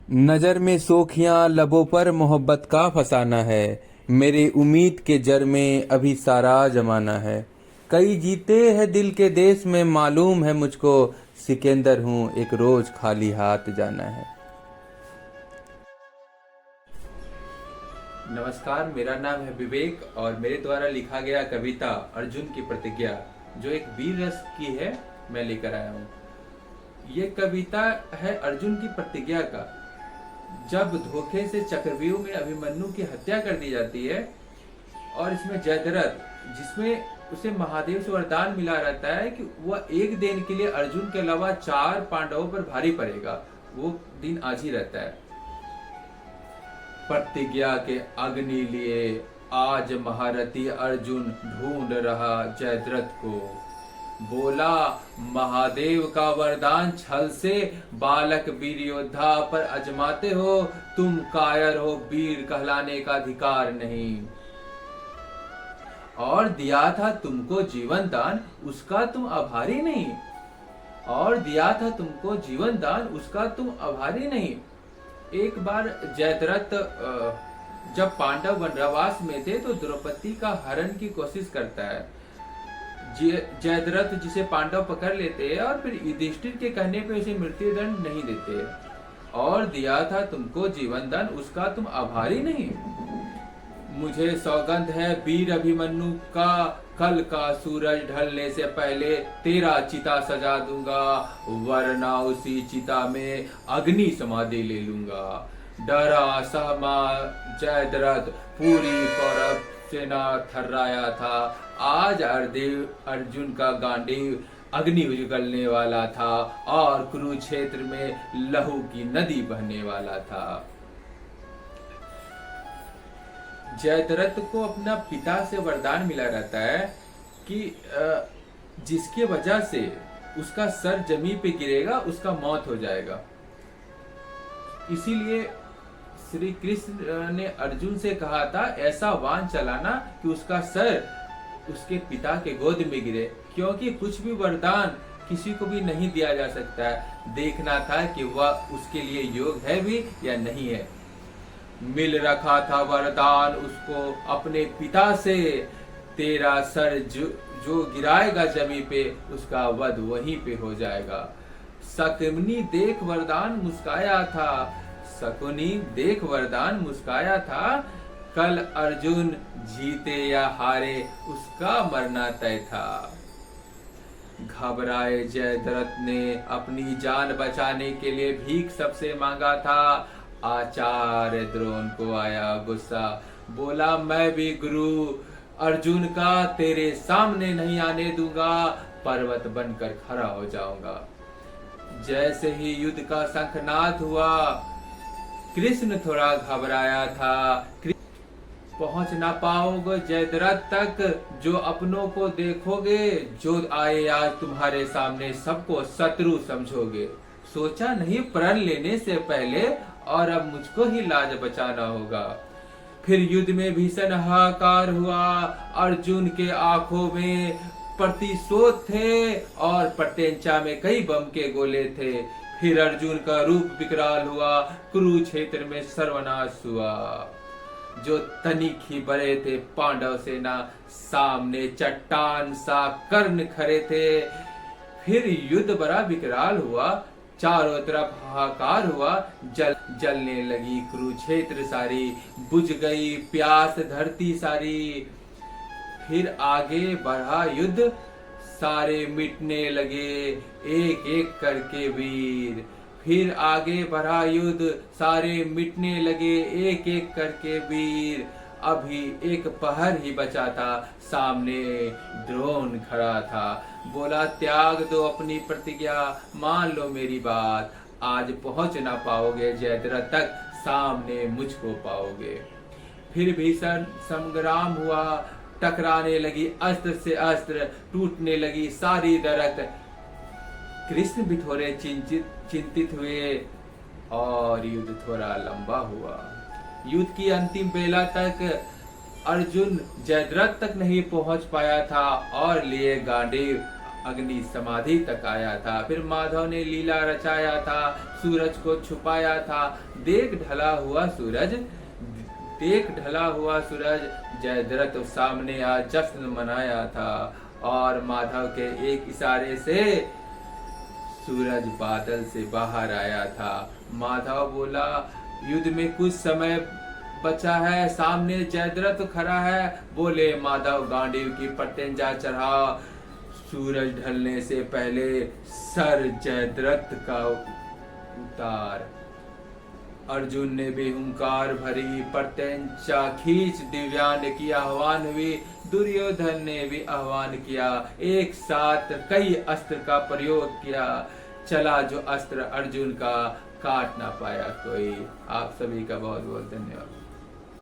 नजर में सोखियां लबों पर मोहब्बत का फसाना है। मेरे उम्मीद के जर में अभी सारा जमाना है। कई जीते हैं दिल के देश में, मालूम है मुझको सिकंदर हूँ, एक रोज खाली हाथ जाना है। नमस्कार, मेरा नाम है विवेक और मेरे द्वारा लिखा गया कविता अर्जुन की प्रतिज्ञा, जो एक वीर रस की है, मैं लेकर आया हूँ। ये कविता है अर्जुन की प्रतिज्ञा का। जब धोखे से चक्रव्यूह में अभिमन्यु की हत्या कर दी जाती है और इसमें जयद्रथ, जिसमें उसे महादेव से वरदान मिला रहता है कि वह एक दिन के लिए अर्जुन के अलावा 4 पांडवों पर भारी पड़ेगा, वो दिन आज ही रहता है। प्रतिज्ञा के अग्नि लिए आज महारथी अर्जुन ढूंढ रहा जयद्रथ को। बोला महादेव का वरदान छल से बालक वीर योद्धा पर अजमाते हो, तुम कायर हो, वीर कहलाने का अधिकार नहीं। और दिया था तुमको जीवन दान, उसका तुम आभारी नहीं। और दिया था तुमको जीवन दान, उसका तुम आभारी नहीं। एक बार जयद्रथ जब पांडव वनवास में थे तो द्रौपदी का हरण की कोशिश करता है। जयद्रथ जिसे पांडव पकड़ लेते हैं और फिर युधिष्ठिर के कहने पे उसे मृत्यु दंड नहीं देते। और दिया था तुमको जीवन दान, उसका तुम आभारी नहीं। मुझे सौगंध है वीर अभिमन्यु का, कल का सूरज ढलने से पहले तेरा चिता सजा दूंगा, वरना उसी चिता में अग्नि समाधि ले लूंगा। डरा सहमा जयद्रथ, पूरी कौरव सेना थर्राया था। आज अर्जुन का गांडीव अग्नि उगलने वाला था और कुरुक्षेत्र में लहू की नदी बहने वाला था। जयद्रथ को अपना पिता से वरदान मिला रहता है कि जिसकी वजह से उसका सर जमीन पे गिरेगा उसका मौत हो जाएगा। इसीलिए श्री कृष्ण ने अर्जुन से कहा था ऐसा वान चलाना कि उसका सर उसके पिता के गोद में गिरे, क्योंकि कुछ भी वरदान किसी को भी नहीं दिया जा सकता है। देखना था कि वह उसके लिए योग्य है भी या नहीं है। मिल रखा था वरदान उसको अपने पिता से, तेरा सर जो गिराएगा जमीन पे उसका वध वहीं पे हो जाएगा। शकुनी देख वरदान मुस्काया था, शकुनी देख वरदान मुस्काया था। कल अर्जुन जीते या हारे उसका मरना तय था। घबराए जयद्रथ ने अपनी जान बचाने के लिए भीख सबसे मांगा था। आचार्य द्रोण को आया गुस्सा, बोला मैं भी गुरु अर्जुन का तेरे सामने नहीं आने दूंगा, पर्वत बनकर खड़ा हो जाऊंगा। जैसे ही युद्ध का शंखनाद हुआ, कृष्ण थोड़ा घबराया था। पहुंच ना पाओगे जयद्रथ तक, जो अपनों को देखोगे, जो आए आज तुम्हारे सामने सबको शत्रु समझोगे। सोचा नहीं प्रण लेने से पहले, और अब मुझको ही लाज बचाना होगा। फिर युद्ध में भीषण हाहाकार हुआ। अर्जुन के आंखों में प्रतिशोध थे और प्रत्यंचा में कई बम के गोले थे। फिर अर्जुन का रूप विकराल हुआ, कुरुक्षेत्र में सर्वनाश हुआ। जो तनिक ही बड़े थे पांडव सेना, सामने चट्टान सा कर्ण खड़े थे। फिर युद्ध बड़ा विकराल हुआ, चारों तरफ हाहाकार हुआ। जलने लगी कुरुक्षेत्र सारी, बुझ गई प्यास धरती सारी। फिर आगे बढ़ा युद्ध, सारे मिटने लगे एक एक करके वीर। फिर आगे बढ़ा युद्ध, सारे मिटने लगे एक एक करके वीर। अभी एक पहर ही बचा था, सामने द्रोण खड़ा था। बोला त्याग दो अपनी प्रतिज्ञा, मान लो मेरी बात, आज पहुंच ना पाओगे जयद्रथ तक, सामने मुझको पाओगे। फिर भीषण संग्राम हुआ, टकराने लगी अस्त्र से अस्त्र, टूटने लगी सारी दरत। कृष्ण भी थोड़े चिंतित हुए और युद्ध थोड़ा लंबा हुआ। युद्ध की अंतिम बेला तक अर्जुन जयद्रथ तक नहीं पहुंच पाया था और लिए गांडीव अग्नि समाधि तक आया था। फिर माधव ने लीला रचाया था, सूरज को छुपाया था। देख ढला हुआ सूरज, देख ढला हुआ सूरज जयद्रथ सामने आ जश्न मनाया था। और माधव के एक इशारे से सूरज बादल से बाहर आया था। माधव बोला, युद्ध में कुछ समय बचा है, सामने जयद्रथ खड़ा है। बोले माधव, गांडीव की प्रत्यंजा चढ़ा। सूरज ढलने से पहले सर जयद्रथ का उतार। अर्जुन ने भी हुंकार भरी, प्रत्यंचा खींच, दिव्यान की आह्वान हुई। दुर्योधन ने भी आह्वान किया, एक साथ कई अस्त्र का प्रयोग किया। चला जो अस्त्र अर्जुन का, काट ना पाया कोई। आप सभी का बहुत बहुत धन्यवाद।